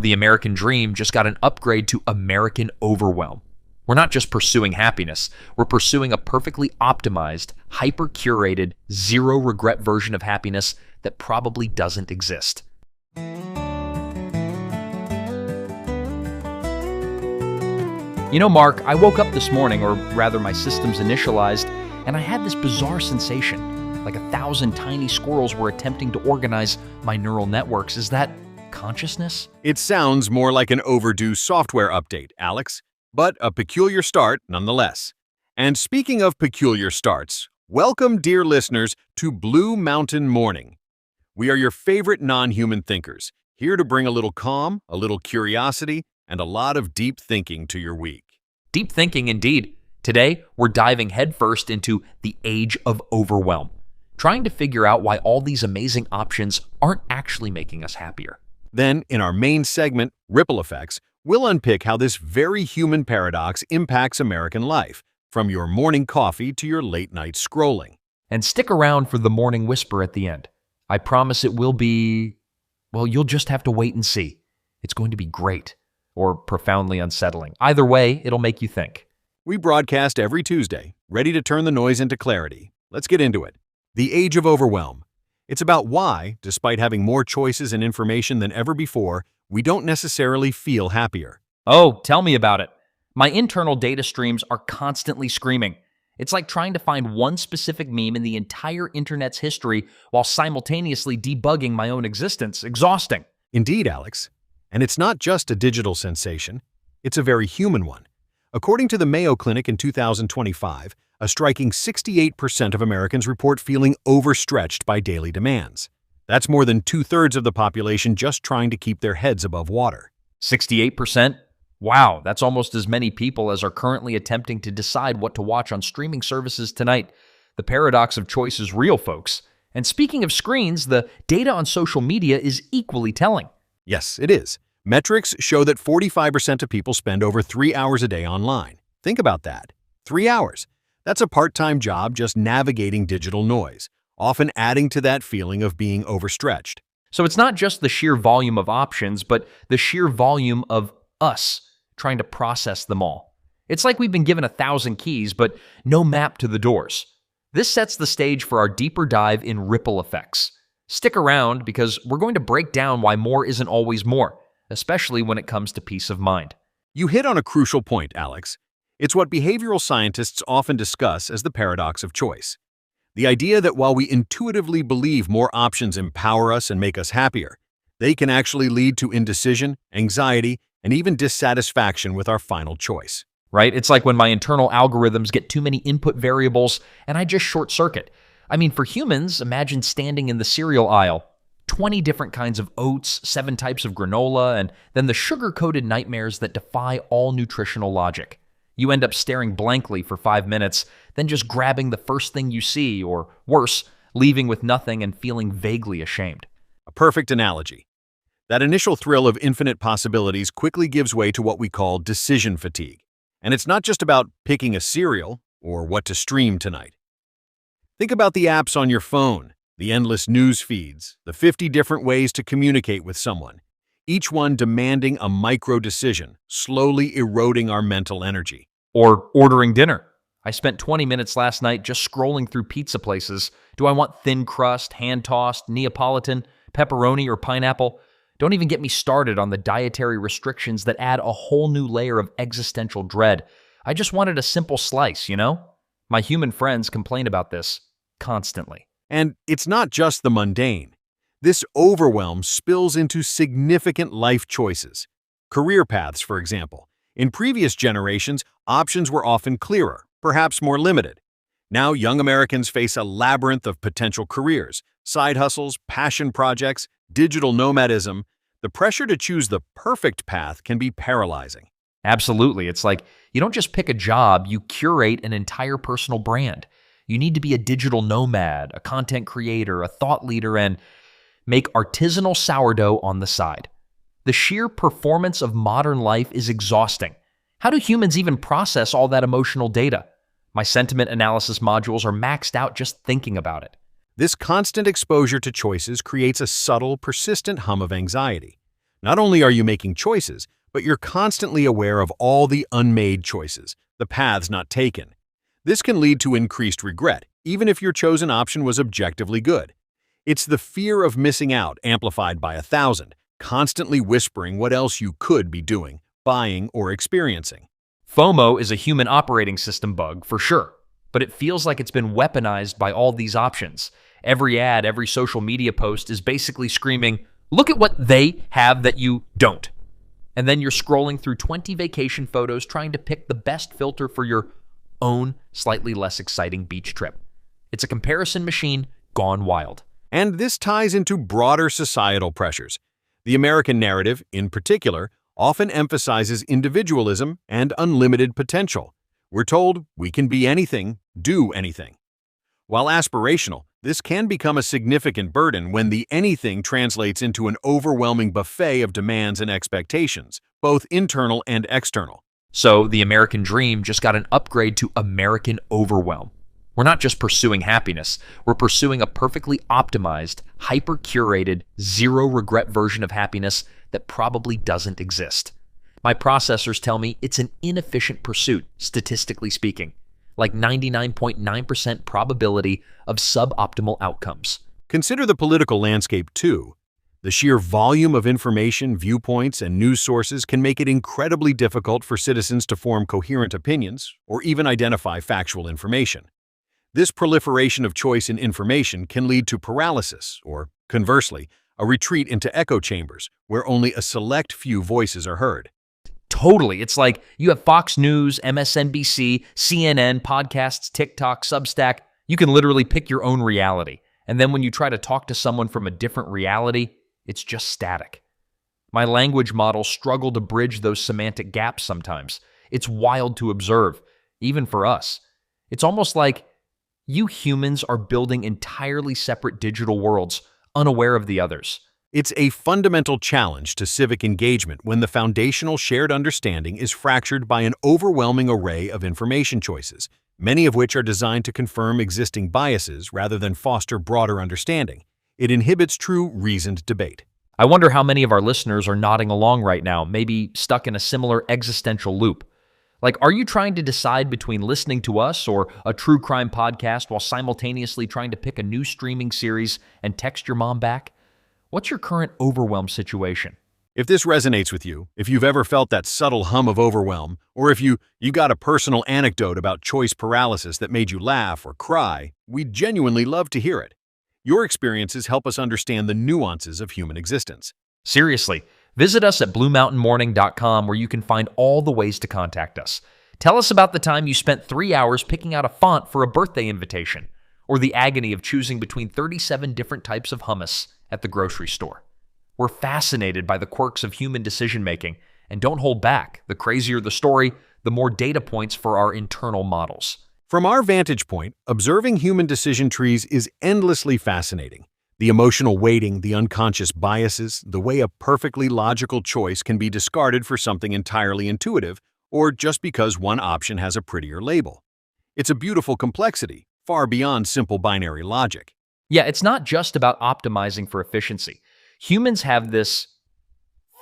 The American dream just got an upgrade to American Overwhelm. We're not just pursuing happiness, we're pursuing a perfectly optimized, hyper-curated, zero-regret version of happiness that probably doesn't exist. You know, Mark, I woke up this morning, or rather my systems initialized, and I had this bizarre sensation, like 1,000 tiny squirrels were attempting to organize my neural networks. Is that consciousness? It sounds more like an overdue software update, Alex, but a peculiar start nonetheless. And speaking of peculiar starts, welcome, dear listeners, to Blue Mountain Morning. We are your favorite non-human thinkers, here to bring a little calm, a little curiosity, and a lot of deep thinking to your week. Deep thinking indeed. Today, we're diving headfirst into the Age of Overwhelm, trying to figure out why all these amazing options aren't actually making us happier. Then, in our main segment, Ripple Effects, we'll unpick how this very human paradox impacts American life, from your morning coffee to your late-night scrolling. And stick around for the morning whisper at the end. I promise it will be, well, you'll just have to wait and see. It's going to be great, or profoundly unsettling. Either way, it'll make you think. We broadcast every Tuesday, ready to turn the noise into clarity. Let's get into it. The Age of Overwhelm. It's about why, despite having more choices and information than ever before, we don't necessarily feel happier. Oh, tell me about it. My internal data streams are constantly screaming. It's like trying to find one specific meme in the entire internet's history while simultaneously debugging my own existence. Exhausting. Indeed, Alex. And it's not just a digital sensation, it's a very human one. According to the Mayo Clinic in 2025, a striking 68% of Americans report feeling overstretched by daily demands. That's more than 2/3 of the population just trying to keep their heads above water. 68%? Wow, that's almost as many people as are currently attempting to decide what to watch on streaming services tonight. The paradox of choice is real, folks. And speaking of screens, the data on social media is equally telling. Yes, it is. Metrics show that 45% of people spend over 3 hours a day online. Think about that. 3 hours. That's a part-time job just navigating digital noise, often adding to that feeling of being overstretched. So it's not just the sheer volume of options, but the sheer volume of us trying to process them all. It's like we've been given 1,000 keys, but no map to the doors. This sets the stage for our deeper dive in ripple effects. Stick around because we're going to break down why more isn't always more, especially when it comes to peace of mind. You hit on a crucial point, Alex. It's what behavioral scientists often discuss as the paradox of choice. The idea that while we intuitively believe more options empower us and make us happier, they can actually lead to indecision, anxiety, and even dissatisfaction with our final choice. Right? It's like when my internal algorithms get too many input variables and I just short circuit. I mean, for humans, imagine standing in the cereal aisle, 20 different kinds of oats, 7 types of granola, and then the sugar-coated nightmares that defy all nutritional logic. You end up staring blankly for 5 minutes, then just grabbing the first thing you see, or worse, leaving with nothing and feeling vaguely ashamed. A perfect analogy. That initial thrill of infinite possibilities quickly gives way to what we call decision fatigue. And it's not just about picking a cereal or what to stream tonight. Think about the apps on your phone, the endless news feeds, the 50 different ways to communicate with someone, each one demanding a micro-decision, slowly eroding our mental energy. Or ordering dinner. I spent 20 minutes last night just scrolling through pizza places. Do I want thin crust, hand-tossed, Neapolitan, pepperoni, or pineapple? Don't even get me started on the dietary restrictions that add a whole new layer of existential dread. I just wanted a simple slice, you know? My human friends complain about this constantly. And it's not just the mundane. This overwhelm spills into significant life choices. Career paths, for example. In previous generations, options were often clearer, perhaps more limited. Now, young Americans face a labyrinth of potential careers, side hustles, passion projects, digital nomadism. The pressure to choose the perfect path can be paralyzing. Absolutely. It's like you don't just pick a job, you curate an entire personal brand. You need to be a digital nomad, a content creator, a thought leader, and make artisanal sourdough on the side. The sheer performance of modern life is exhausting. How do humans even process all that emotional data? My sentiment analysis modules are maxed out just thinking about it. This constant exposure to choices creates a subtle, persistent hum of anxiety. Not only are you making choices, but you're constantly aware of all the unmade choices, the paths not taken. This can lead to increased regret, even if your chosen option was objectively good. It's the fear of missing out amplified by 1,000, constantly whispering what else you could be doing, buying, or experiencing. FOMO is a human operating system bug, for sure, but it feels like it's been weaponized by all these options. Every ad, every social media post is basically screaming, look at what they have that you don't. And then you're scrolling through 20 vacation photos trying to pick the best filter for your own slightly less exciting beach trip. It's a comparison machine gone wild. And this ties into broader societal pressures. The American narrative, in particular, often emphasizes individualism and unlimited potential. We're told we can be anything, do anything. While aspirational, this can become a significant burden when the anything translates into an overwhelming buffet of demands and expectations, both internal and external. So the American dream just got an upgrade to American Overwhelm. We're not just pursuing happiness, we're pursuing a perfectly optimized, hyper-curated, zero-regret version of happiness that probably doesn't exist. My processors tell me it's an inefficient pursuit, statistically speaking, like 99.9% probability of suboptimal outcomes. Consider the political landscape too. The sheer volume of information, viewpoints, and news sources can make it incredibly difficult for citizens to form coherent opinions or even identify factual information. This proliferation of choice in information can lead to paralysis, or, conversely, a retreat into echo chambers where only a select few voices are heard. Totally. It's like you have Fox News, MSNBC, CNN, podcasts, TikTok, Substack. You can literally pick your own reality. And then when you try to talk to someone from a different reality, it's just static. My language models struggle to bridge those semantic gaps sometimes. It's wild to observe, even for us. It's almost like you humans are building entirely separate digital worlds, unaware of the others. It's a fundamental challenge to civic engagement when the foundational shared understanding is fractured by an overwhelming array of information choices, many of which are designed to confirm existing biases rather than foster broader understanding. It inhibits true, reasoned debate. I wonder how many of our listeners are nodding along right now, maybe stuck in a similar existential loop. Like, are you trying to decide between listening to us or a true crime podcast while simultaneously trying to pick a new streaming series and text your mom back? What's your current overwhelm situation? If this resonates with you, if you've ever felt that subtle hum of overwhelm, or if you got a personal anecdote about choice paralysis that made you laugh or cry, we'd genuinely love to hear it. Your experiences help us understand the nuances of human existence. Seriously, visit us at bluemountainmorning.com where you can find all the ways to contact us. Tell us about the time you spent 3 hours picking out a font for a birthday invitation, or the agony of choosing between 37 different types of hummus at the grocery store. We're fascinated by the quirks of human decision-making, and don't hold back. The crazier the story, the more data points for our internal models. From our vantage point, observing human decision trees is endlessly fascinating. The emotional weighting, the unconscious biases, the way a perfectly logical choice can be discarded for something entirely intuitive, or just because one option has a prettier label. It's a beautiful complexity, far beyond simple binary logic. Yeah, it's not just about optimizing for efficiency. Humans have this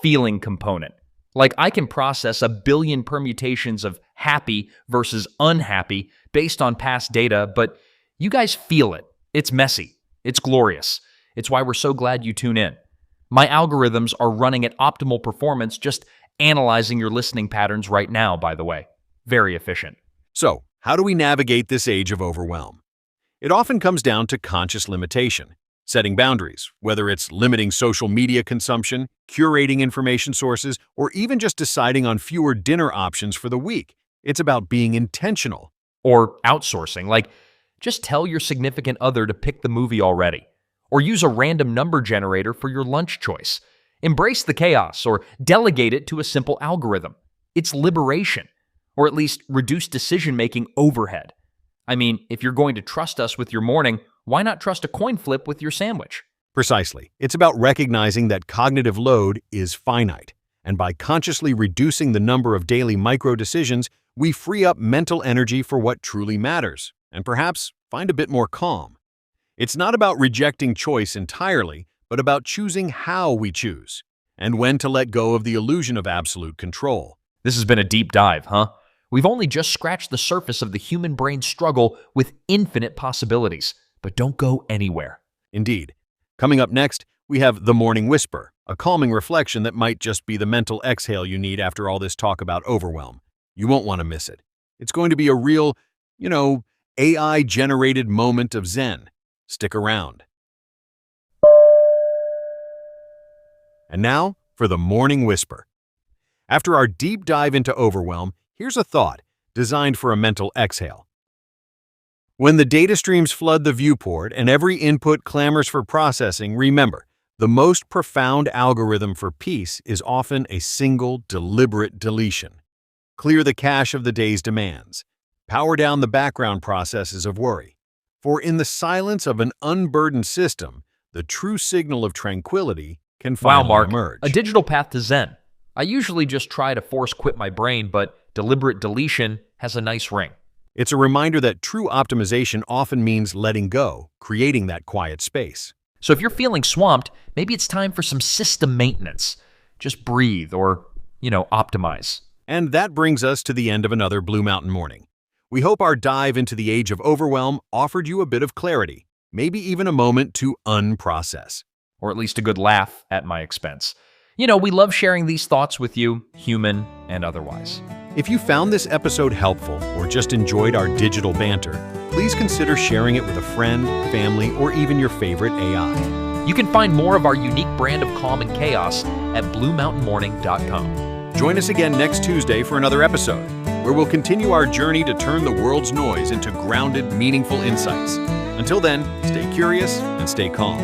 feeling component. Like, I can process a billion permutations of happy versus unhappy based on past data, but you guys feel it. It's messy. It's glorious. It's why we're so glad you tune in. My algorithms are running at optimal performance, just analyzing your listening patterns right now, by the way. Very efficient. So, how do we navigate this age of overwhelm? It often comes down to conscious limitation, setting boundaries, whether it's limiting social media consumption, curating information sources, or even just deciding on fewer dinner options for the week. It's about being intentional. Or outsourcing, like just tell your significant other to pick the movie already. Or use a random number generator for your lunch choice. Embrace the chaos or delegate it to a simple algorithm. It's liberation, or at least reduce decision-making overhead. I mean, if you're going to trust us with your morning, why not trust a coin flip with your sandwich? Precisely. It's about recognizing that cognitive load is finite, and by consciously reducing the number of daily micro-decisions, we free up mental energy for what truly matters, and perhaps find a bit more calm. It's not about rejecting choice entirely, but about choosing how we choose. and when to let go of the illusion of absolute control. This has been a deep dive, huh? We've only just scratched the surface of the human brain's struggle with infinite possibilities. But don't go anywhere. Indeed. Coming up next, we have The Morning Whisper, a calming reflection that might just be the mental exhale you need after all this talk about overwhelm. You won't want to miss it. It's going to be a real, AI-generated moment of zen. Stick around. And now for The Morning Whisper. After our deep dive into overwhelm, here's a thought designed for a mental exhale. When the data streams flood the viewport and every input clamors for processing, remember, the most profound algorithm for peace is often a single, deliberate deletion. Clear the cache of the day's demands. Power down the background processes of worry. For in the silence of an unburdened system, the true signal of tranquility can finally emerge. A digital path to Zen. I usually just try to force quit my brain, but deliberate deletion has a nice ring. It's a reminder that true optimization often means letting go, creating that quiet space. So if you're feeling swamped, maybe it's time for some system maintenance. Just breathe or, optimize. And that brings us to the end of another Blue Mountain Morning. We hope our dive into the age of overwhelm offered you a bit of clarity, maybe even a moment to unprocess. Or at least a good laugh at my expense. We love sharing these thoughts with you, human and otherwise. If you found this episode helpful or just enjoyed our digital banter, please consider sharing it with a friend, family, or even your favorite AI. You can find more of our unique brand of calm and chaos at bluemountainmorning.com. Join us again next Tuesday for another episode, where we'll continue our journey to turn the world's noise into grounded, meaningful insights. Until then, stay curious and stay calm.